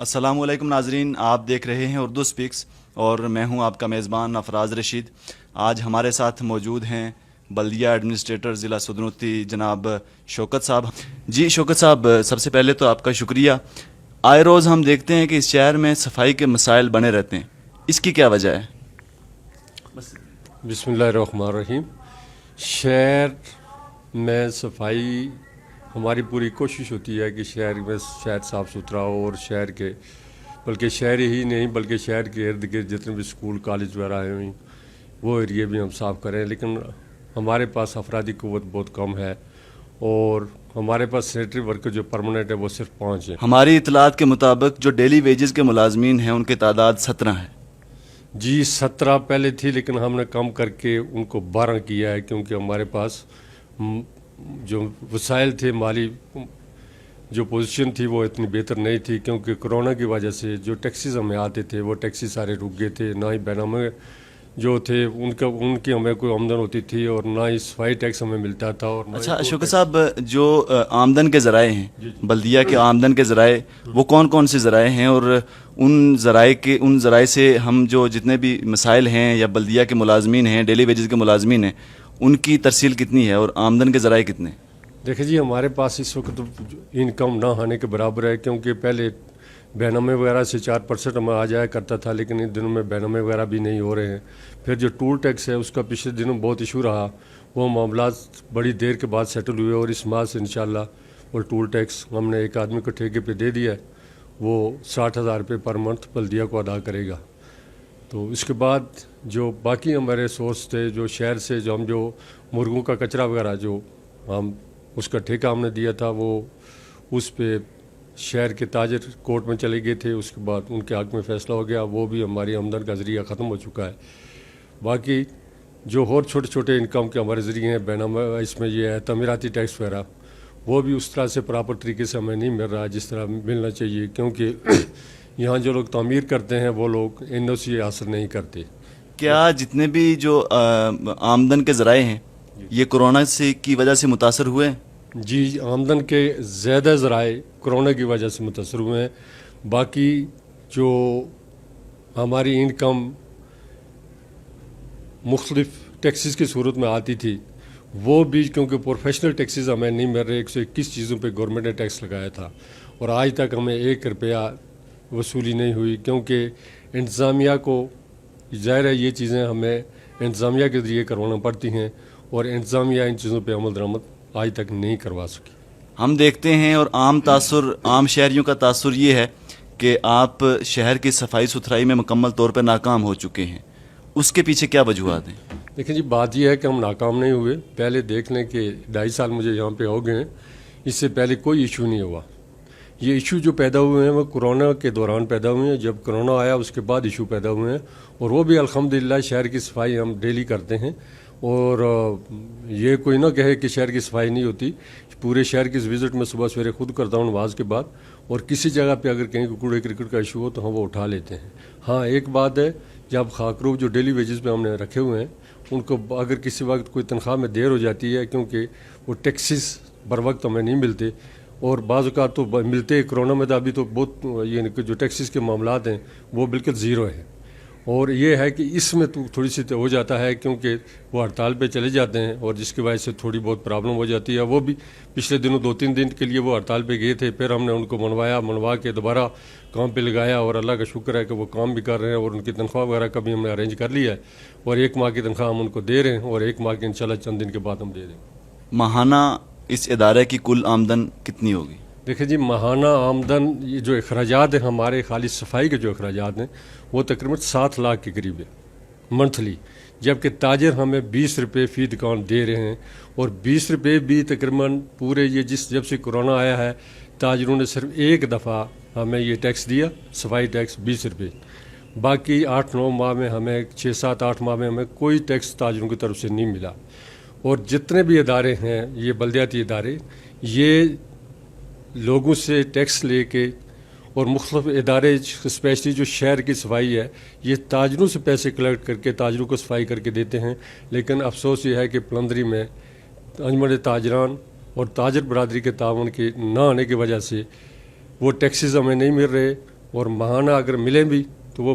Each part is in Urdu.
السلام علیکم ناظرین، آپ دیکھ رہے ہیں اردو سپیکس اور میں ہوں آپ کا میزبان افراز رشید۔ آج ہمارے ساتھ موجود ہیں بلدیہ ایڈمنسٹریٹر ضلع سدنوتی جناب شوکت صاحب۔ جی شوکت صاحب، سب سے پہلے تو آپ کا شکریہ۔ آئے روز ہم دیکھتے ہیں کہ اس شہر میں صفائی کے مسائل بنے رہتے ہیں، اس کی کیا وجہ ہے؟ بسم اللہ الرحمن الرحیم۔ شہر میں صفائی ہماری پوری کوشش ہوتی ہے کہ شہر صاف ستھرا ہو، اور شہر کے بلکہ شہر ہی نہیں بلکہ شہر کے ارد گرد جتنے بھی اسکول کالج وغیرہ ہیں وہ ایریے بھی ہم صاف کریں، لیکن ہمارے پاس افرادی قوت بہت کم ہے اور ہمارے پاس سینیٹری ورکر جو پرماننٹ ہے وہ صرف 5 ہیں۔ ہماری اطلاعات کے مطابق جو ڈیلی ویجز کے ملازمین ہیں ان کی تعداد 17 ہے۔ جی 17 پہلے تھی، لیکن ہم نے کم کر کے ان کو 12 کیا ہے، کیونکہ ہمارے پاس جو وسائل تھے، مالی جو پوزیشن تھی وہ اتنی بہتر نہیں تھی، کیونکہ کرونا کی وجہ سے جو ٹیکسیز ہمیں آتے تھے وہ ٹیکسی سارے رک گئے تھے، نہ ہی بینامے جو تھے ان کی ہمیں کوئی آمدن ہوتی تھی اور نہ ہی صفائی ٹیکس ہمیں ملتا تھا۔ اور اچھا شوکت صاحب، جو آمدن کے ذرائع ہیں، بلدیہ کے آمدن کے ذرائع وہ کون کون سے ذرائع ہیں، اور ان ذرائع سے ہم جو جتنے بھی مسائل ہیں یا بلدیہ کے ملازمین ہیں، ڈیلی ویجز کے ملازمین ہیں، ان کی ترسیل کتنی ہے اور آمدن کے ذرائع کتنے؟ دیکھیں جی، ہمارے پاس اس وقت انکم نہ آنے کے برابر ہے، کیونکہ پہلے بینامے وغیرہ سے 4% ہمیں آ جایا کرتا تھا، لیکن ان دنوں میں بینامے وغیرہ بھی نہیں ہو رہے ہیں۔ پھر جو ٹول ٹیکس ہے اس کا پچھلے دنوں بہت ایشو رہا، وہ معاملات بڑی دیر کے بعد سیٹل ہوئے، اور اس ماہ سے انشاءاللہ وہ ٹول ٹیکس ہم نے ایک آدمی کو ٹھیکے پہ دے دیا ہے، وہ 60,000 روپے پر منتھ بلدیہ کو ادا کرے گا۔ تو اس کے بعد جو باقی ہمارے سورس تھے جو شہر سے، جو ہم جو مرغوں کا کچرا وغیرہ جو ہم اس کا ٹھیکہ ہم نے دیا تھا، وہ اس پہ شہر کے تاجر کورٹ میں چلے گئے تھے، اس کے بعد ان کے حق میں فیصلہ ہو گیا، وہ بھی ہماری آمدن کا ذریعہ ختم ہو چکا ہے۔ باقی جو اور چھوٹے چھوٹے انکم کے ہمارے ذریعے ہیں، بینامہ اس میں یہ ہے تعمیراتی ٹیکس وغیرہ، وہ بھی اس طرح سے پراپر طریقے سے ہمیں نہیں مل رہا جس طرح ملنا چاہیے، کیونکہ یہاں جو لوگ تعمیر کرتے ہیں وہ لوگ NOC حاصل نہیں کرتے۔ کیا جتنے بھی جو آمدن کے ذرائع ہیں یہ کرونا کی وجہ سے متاثر ہوئے ہیں؟ جی، آمدن کے زیادہ ذرائع کرونا کی وجہ سے متاثر ہوئے ہیں۔ باقی جو ہماری انکم مختلف ٹیکسز کی صورت میں آتی تھی، وہ بھی کیونکہ پروفیشنل ٹیکسز ہمیں نہیں مل رہے، 121 چیزوں پہ گورنمنٹ نے ٹیکس لگایا تھا، اور آج تک ہمیں 1 روپیہ وصولی نہیں ہوئی، کیونکہ انتظامیہ کو ظاہر ہے یہ چیزیں ہمیں انتظامیہ کے ذریعے کروانا پڑتی ہیں، اور انتظامیہ ان چیزوں پہ عمل درآمد آج تک نہیں کروا سکی۔ ہم دیکھتے ہیں اور عام شہریوں کا تاثر یہ ہے کہ آپ شہر کی صفائی ستھرائی میں مکمل طور پہ ناکام ہو چکے ہیں، اس کے پیچھے کیا وجوہات ہیں؟ دیکھیں جی، بات یہ ہے کہ ہم ناکام نہیں ہوئے، پہلے دیکھ لیں کہ 2.5 سال مجھے یہاں پہ ہو گئے ہیں، اس سے پہلے کوئی ایشو نہیں ہوا۔ یہ ایشو جو پیدا ہوئے ہیں وہ کرونا کے دوران پیدا ہوئے ہیں، جب کرونا آیا اس کے بعد ایشو پیدا ہوئے ہیں، اور وہ بھی الحمدللہ شہر کی صفائی ہم ڈیلی کرتے ہیں، اور یہ کوئی نہ کہے کہ شہر کی صفائی نہیں ہوتی، پورے شہر کی وزٹ میں صبح سویرے خود کرتا ہوں نماز کے بعد، اور کسی جگہ پہ اگر کہیں کوڑے کرکٹ کا ایشو ہو تو ہم وہ اٹھا لیتے ہیں۔ ہاں ایک بات ہے، جب خاکروب جو ڈیلی ویجز پہ ہم نے رکھے ہوئے ہیں ان کو اگر کسی وقت کوئی تنخواہ میں دیر ہو جاتی ہے، کیونکہ وہ ٹیکسز بر وقت ہمیں نہیں ملتے، اور بعض اوقات تو ملتے، کرونا میں تو ابھی تو بہت یعنی کہ جو ٹیکسز کے معاملات ہیں وہ بالکل زیرو ہیں، اور یہ ہے کہ اس میں تو تھوڑی سی ہو جاتا ہے کیونکہ وہ ہڑتال پہ چلے جاتے ہیں، اور جس کی وجہ سے تھوڑی بہت پرابلم ہو جاتی ہے۔ وہ بھی پچھلے دنوں 2-3 دن کے لیے وہ ہڑتال پہ گئے تھے، پھر ہم نے ان کو منوا کے دوبارہ کام پہ لگایا، اور اللہ کا شکر ہے کہ وہ کام بھی کر رہے ہیں، اور ان کی تنخواہ وغیرہ کا بھی ہم نے ارینج کر لیا ہے، اور 1 ماہ کی تنخواہ ہم ان کو دے رہے ہیں، اور 1 ماہ کی انشاءاللہ چند دن کے بعد ہم دے دیں گے۔ ماہانہ اس ادارے کی کل آمدن کتنی ہوگی؟ دیکھیں جی، ماہانہ آمدن یہ جو اخراجات ہیں ہمارے خالی صفائی کے جو اخراجات ہیں وہ تقریباً 7 لاکھ کے قریب ہے منتھلی، جبکہ تاجر ہمیں 20 روپے فی دکان دے رہے ہیں، اور 20 روپے بھی تقریباً پورے یہ جب سے کرونا آیا ہے تاجروں نے صرف 1 دفعہ ہمیں یہ ٹیکس دیا، صفائی ٹیکس 20 روپے، باقی 8-9 ماہ میں ہمیں 6-7-8 ماہ میں ہمیں کوئی ٹیکس تاجروں کی طرف سے نہیں ملا۔ اور جتنے بھی ادارے ہیں یہ بلدیاتی ادارے، یہ لوگوں سے ٹیکس لے کے، اور مختلف ادارے اسپیشلی جو شہر کی صفائی ہے یہ تاجروں سے پیسے کلیکٹ کر کے تاجروں کو صفائی کر کے دیتے ہیں، لیکن افسوس یہ ہے کہ پلندری میں انجمن تاجران اور تاجر برادری کے تعاون کے نہ آنے کی وجہ سے وہ ٹیکسز ہمیں نہیں مل رہے، اور ماہانہ اگر ملیں بھی تو وہ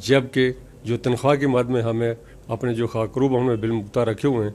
جبکہ جو تنخواہ کی مد میں ہمیں اپنے جو خاکروب ہمیں بالمختار رکھے ہوئے ہیں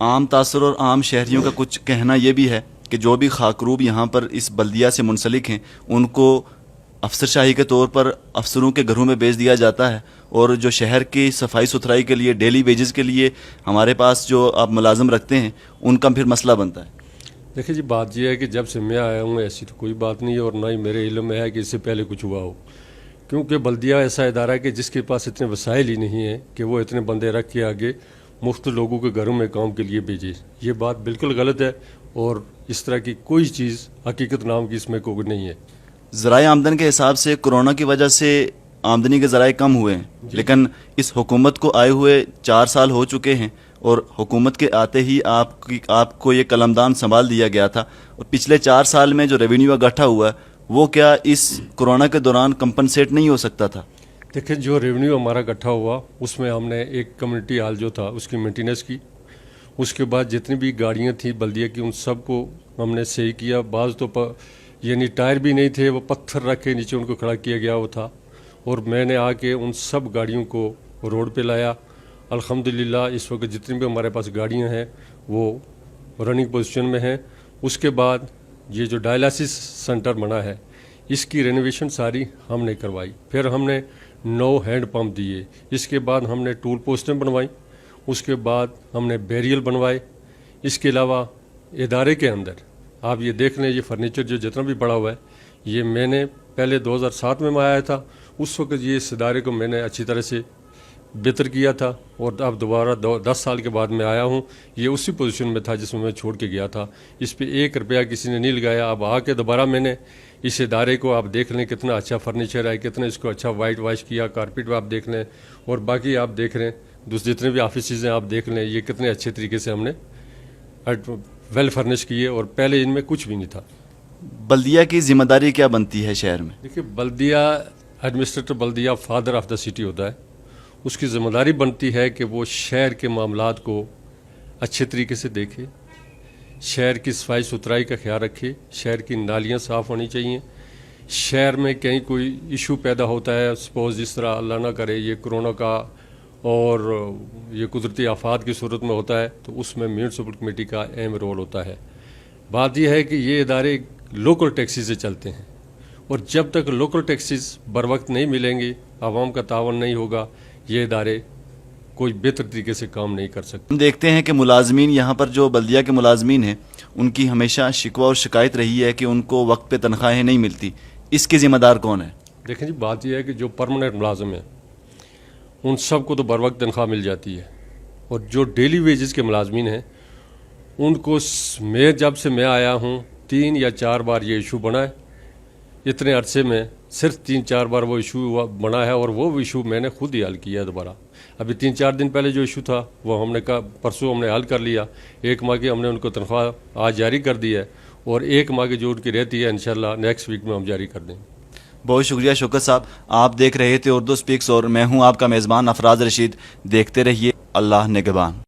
عام تاثر اور عام شہریوں کا کچھ کہنا یہ بھی ہے کہ جو بھی خاکروب یہاں پر اس بلدیہ سے منسلک ہیں ان کو افسر شاہی کے طور پر افسروں کے گھروں میں بیچ دیا جاتا ہے، اور جو شہر کی صفائی ستھرائی کے لیے ڈیلی ویجز کے لیے ہمارے پاس جو آپ ملازم رکھتے ہیں ان کا پھر مسئلہ بنتا ہے۔ دیکھیں جی، بات یہ ہے کہ جب سے میں آیا ہوں ایسی تو کوئی بات نہیں ہے، اور نہ ہی میرے علم میں ہے کہ اس سے پہلے کچھ ہوا ہو، کیونکہ بلدیہ ایسا ادارہ ہے کہ جس کے پاس اتنے وسائل ہی نہیں ہیں کہ وہ اتنے بندے رکھ کے آگے مفت لوگوں کے گھروں میں کام کے لیے بھیجے۔ یہ بات بالکل غلط ہے، اور اس طرح کی کوئی چیز حقیقت نام کی اس میں کوئی نہیں ہے۔ ذرائع آمدن کے حساب سے کورونا کی وجہ سے آمدنی کے ذرائع کم ہوئے ہیں، لیکن اس حکومت کو آئے ہوئے 4 سال ہو چکے ہیں، اور حکومت کے آتے ہی آپ کو یہ قلمدان سنبھال دیا گیا تھا، اور پچھلے 4 سال میں جو ریونیو اکٹھا ہوا ہے وہ کیا اس کورونا کے دوران کمپنسیٹ نہیں ہو سکتا تھا؟ دیکھیں، جو ریونیو ہمارا اکٹھا ہوا اس میں ہم نے ایک کمیونٹی ہال جو تھا اس کی مینٹیننس کی، اس کے بعد جتنی بھی گاڑیاں تھیں بلدیہ کی ان سب کو ہم نے صحیح کیا۔ بعض تو یعنی ٹائر بھی نہیں تھے، وہ پتھر رکھ کے نیچے ان کو کھڑا کیا گیا وہ تھا، اور میں نے آ کے ان سب گاڑیوں کو روڈ پہ لایا۔ الحمدللہ اس وقت جتنی بھی ہمارے پاس گاڑیاں ہیں وہ رننگ پوزیشن میں ہیں۔ اس کے بعد یہ جو ڈائلسس سینٹر بنا ہے اس کی رینوویشن ساری ہم نے کروائی، پھر ہم نے 9 ہینڈ پمپ دیے، اس کے بعد ہم نے ٹول پوسٹیں بنوائیں، اس کے بعد ہم نے بیریل بنوائے۔ اس کے علاوہ ادارے کے اندر آپ یہ دیکھ لیں، یہ فرنیچر جو جتنا بھی پڑا ہوا ہے یہ میں نے پہلے 2007 میں آیا تھا، اس وقت یہ اس ادارے کو میں نے اچھی طرح سے بہتر کیا تھا، اور اب دوبارہ 10 سال کے بعد میں آیا ہوں، یہ اسی پوزیشن میں تھا جس میں چھوڑ کے گیا تھا، اس پہ 1 روپیہ کسی نے نہیں لگایا۔ اب آ کے دوبارہ میں نے اس ادارے کو آپ دیکھ لیں کتنا اچھا فرنیچر ہے، کتنا اس کو اچھا وائٹ واش کیا، کارپیٹ آپ دیکھ لیں، اور باقی آپ دیکھ رہے ہیں جتنے بھی آفیسز ہیں آپ دیکھ لیں، یہ کتنے اچھے طریقے سے ہم نے ویل فرنش کیے، اور پہلے ان میں کچھ بھی نہیں تھا۔ بلدیہ کی ذمہ داری کیا بنتی ہے شہر میں؟ دیکھیے، بلدیہ ایڈمنسٹریٹر بلدیہ فادر آف دا سٹی ہوتا ہے، اس کی ذمہ داری بنتی ہے کہ وہ شہر کے معاملات کو اچھے طریقے سے دیکھے، شہر کی صفائی ستھرائی کا خیال رکھے، شہر کی نالیاں صاف ہونی چاہیے، شہر میں کہیں کوئی ایشو پیدا ہوتا ہے، سپوز جس طرح اللہ نہ کرے یہ کرونا کا اور یہ قدرتی آفات کی صورت میں ہوتا ہے، تو اس میں میونسپل کمیٹی کا اہم رول ہوتا ہے۔ بات یہ ہے کہ یہ ادارے لوکل ٹیکسی سے چلتے ہیں، اور جب تک لوکل ٹیکسیز بر وقت نہیں ملیں گی، عوام کا تعاون نہیں ہوگا، یہ ادارے کوئی بہتر طریقے سے کام نہیں کر سکتے۔ ہم دیکھتے ہیں کہ ملازمین یہاں پر جو بلدیہ کے ملازمین ہیں ان کی ہمیشہ شکوہ اور شکایت رہی ہے کہ ان کو وقت پہ تنخواہیں نہیں ملتی، اس کی ذمہ دار کون ہے؟ دیکھیں جی، بات یہ ہے کہ جو پرماننٹ ملازم ہیں ان سب کو تو بر وقت تنخواہ مل جاتی ہے، اور جو ڈیلی ویجز کے ملازمین ہیں ان کو جب سے میں آیا ہوں 3 یا 4 بار یہ ایشو بنا ہے، اتنے عرصے میں صرف 3-4 بار وہ ایشو بنا ہے، اور وہ ایشو میں نے خود ہی حل کیا ہے دوبارہ۔ ابھی 3-4 دن پہلے جو ایشو تھا وہ ہم نے پرسوں ہم نے حل کر لیا، 1 ماہ کی ہم نے ان کو تنخواہ آج جاری کر دی ہے، اور 1 ماہ کی جو ان کی رہتی ہے انشاءاللہ نیکسٹ ویک میں ہم جاری کر دیں گے۔ بہت شکریہ شوکت صاحب، آپ دیکھ رہے تھے اردو سپیکس، اور میں ہوں آپ کا میزبان افراز رشید۔ دیکھتے رہیے، اللہ نگہبان۔